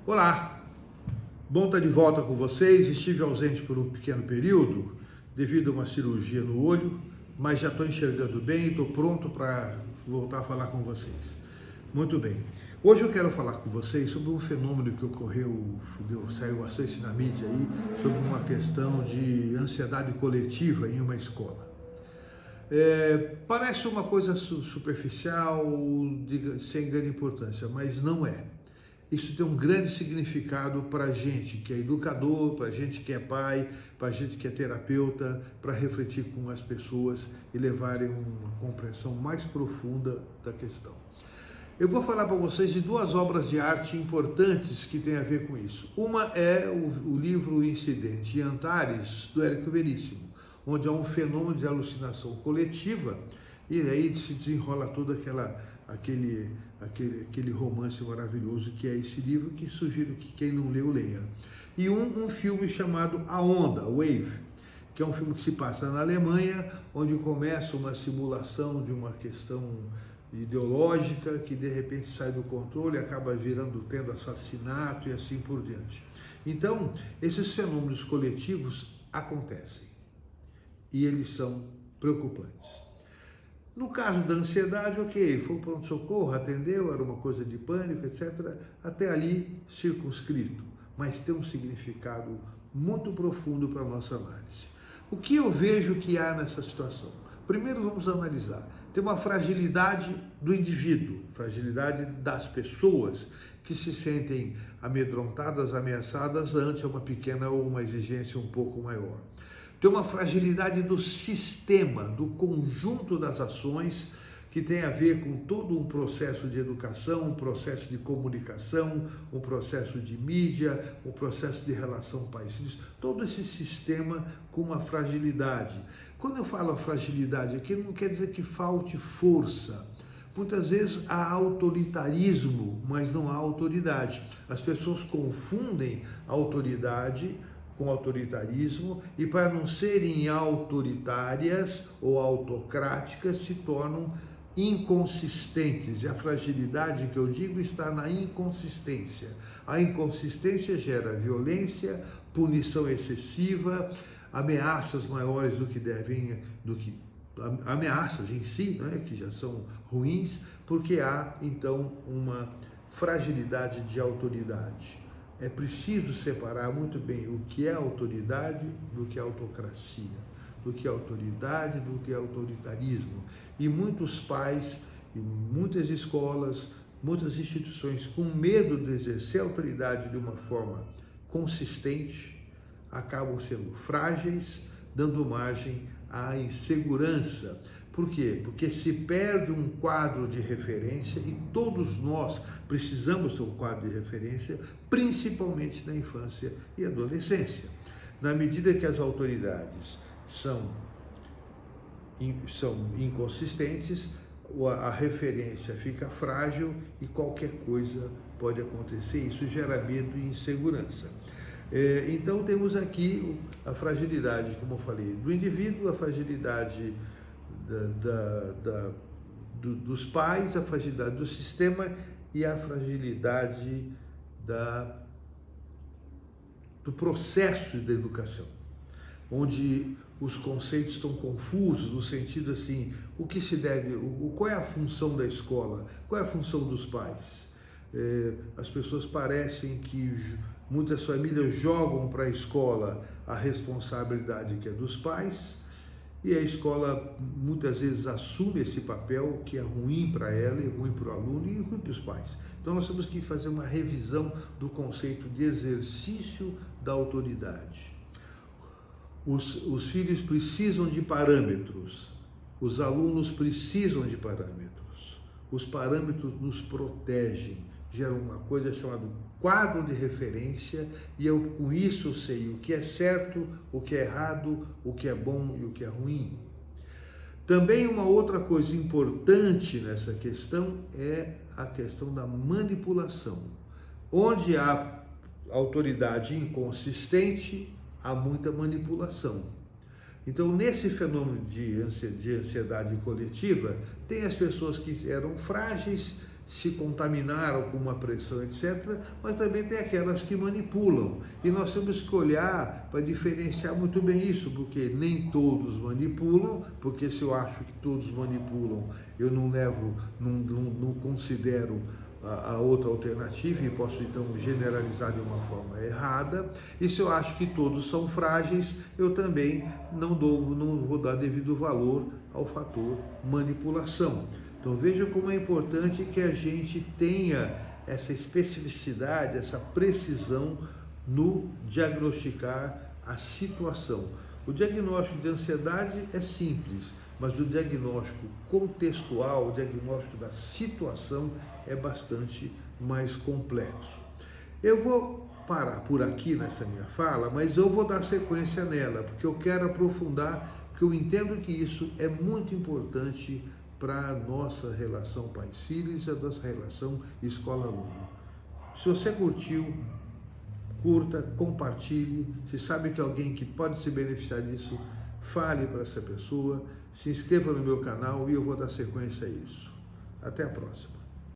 Olá, bom estar de volta com vocês. Estive ausente por um pequeno período devido a uma cirurgia no olho, mas já estou enxergando bem e estou pronto para voltar a falar com vocês. Muito bem. Hoje eu quero falar com vocês sobre um fenômeno que ocorreu, saiu bastante na mídia aí, sobre uma questão de ansiedade coletiva em uma escola. Parece uma coisa superficial, sem grande importância, mas não é. Isso tem um grande significado para a gente que é educador, para a gente que é pai, para a gente que é terapeuta, para refletir com as pessoas e levarem uma compreensão mais profunda da questão. Eu vou falar para vocês de duas obras de arte importantes que têm a ver com isso. Uma é o livro Incidente em Antares, do Érico Veríssimo, onde há um fenômeno de alucinação coletiva e aí se desenrola todo aquele romance maravilhoso que é esse livro, que sugiro que quem não leu, leia. E um filme chamado A Onda, Wave, que é um filme que se passa na Alemanha, onde começa uma simulação de uma questão ideológica que de repente sai do controle, acaba tendo assassinato e assim por diante. Então, esses fenômenos coletivos acontecem e eles são preocupantes. No caso da ansiedade, ok, foi para pronto-socorro, atendeu, era uma coisa de pânico, etc. Até ali circunscrito, mas tem um significado muito profundo para a nossa análise. O que eu vejo que há nessa situação? Primeiro vamos analisar. Tem uma fragilidade do indivíduo, fragilidade das pessoas que se sentem amedrontadas, ameaçadas ante uma pequena ou uma exigência um pouco maior. Tem uma fragilidade do sistema, do conjunto das ações que tem a ver com todo um processo de educação, um processo de comunicação, um processo de mídia, um processo de relação pais-filhos, todo esse sistema com uma fragilidade. Quando eu falo fragilidade aqui, não quer dizer que falte força. Muitas vezes há autoritarismo, mas não há autoridade. As pessoas confundem autoridade com autoritarismo e, para não serem autoritárias ou autocráticas, se tornam inconsistentes. E a fragilidade que eu digo está na inconsistência. A inconsistência gera violência, punição excessiva, ameaças maiores ameaças em si, né, que já são ruins, porque há então uma fragilidade de autoridade. É preciso separar muito bem o que é autoridade do que é autocracia, do que é autoridade do que é autoritarismo. E muitos pais, e muitas escolas, muitas instituições, com medo de exercer a autoridade de uma forma consistente, acabam sendo frágeis, dando margem à insegurança. Por quê? Porque se perde um quadro de referência e todos nós precisamos ter um quadro de referência, principalmente na infância e adolescência. Na medida que as autoridades são inconsistentes, a referência fica frágil e qualquer coisa pode acontecer. Isso gera medo e insegurança. Então temos aqui a fragilidade, como eu falei, do indivíduo, a fragilidade dos pais, a fragilidade do sistema e a fragilidade do processo da educação, onde os conceitos estão confusos, no sentido assim, o que se deve, qual é a função da escola, qual é a função dos pais? As pessoas parecem que muitas famílias jogam para a escola a responsabilidade que é dos pais, e a escola muitas vezes assume esse papel que é ruim para ela, e ruim para o aluno e ruim para os pais. Então nós temos que fazer uma revisão do conceito de exercício da autoridade. Os filhos precisam de parâmetros, os alunos precisam de parâmetros. Os parâmetros nos protegem, geram uma coisa chamada quadro de referência, e com isso eu sei o que é certo, o que é errado, o que é bom e o que é ruim. Também uma outra coisa importante nessa questão é a questão da manipulação. Onde há autoridade inconsistente, há muita manipulação. Então, nesse fenômeno de ansiedade coletiva, tem as pessoas que eram frágeis, se contaminaram com uma pressão, etc., mas também tem aquelas que manipulam. E nós temos que olhar para diferenciar muito bem isso, porque nem todos manipulam, porque se eu acho que todos manipulam, eu não levo, não considero a outra alternativa e posso então generalizar de uma forma errada. E se eu acho que todos são frágeis, eu também não vou dar devido valor ao fator manipulação. Então veja como é importante que a gente tenha essa especificidade, essa precisão no diagnosticar a situação. O diagnóstico de ansiedade é simples, mas o diagnóstico contextual, o diagnóstico da situação é bastante mais complexo. Eu vou parar por aqui nessa minha fala, mas eu vou dar sequência nela, porque eu quero aprofundar, porque eu entendo que isso é muito importante para a nossa relação pais-filhos e a nossa relação escola-aluno. Se você curtiu, curta, compartilhe. Se sabe que alguém que pode se beneficiar disso, fale para essa pessoa. Se inscreva no meu canal e eu vou dar sequência a isso. Até a próxima.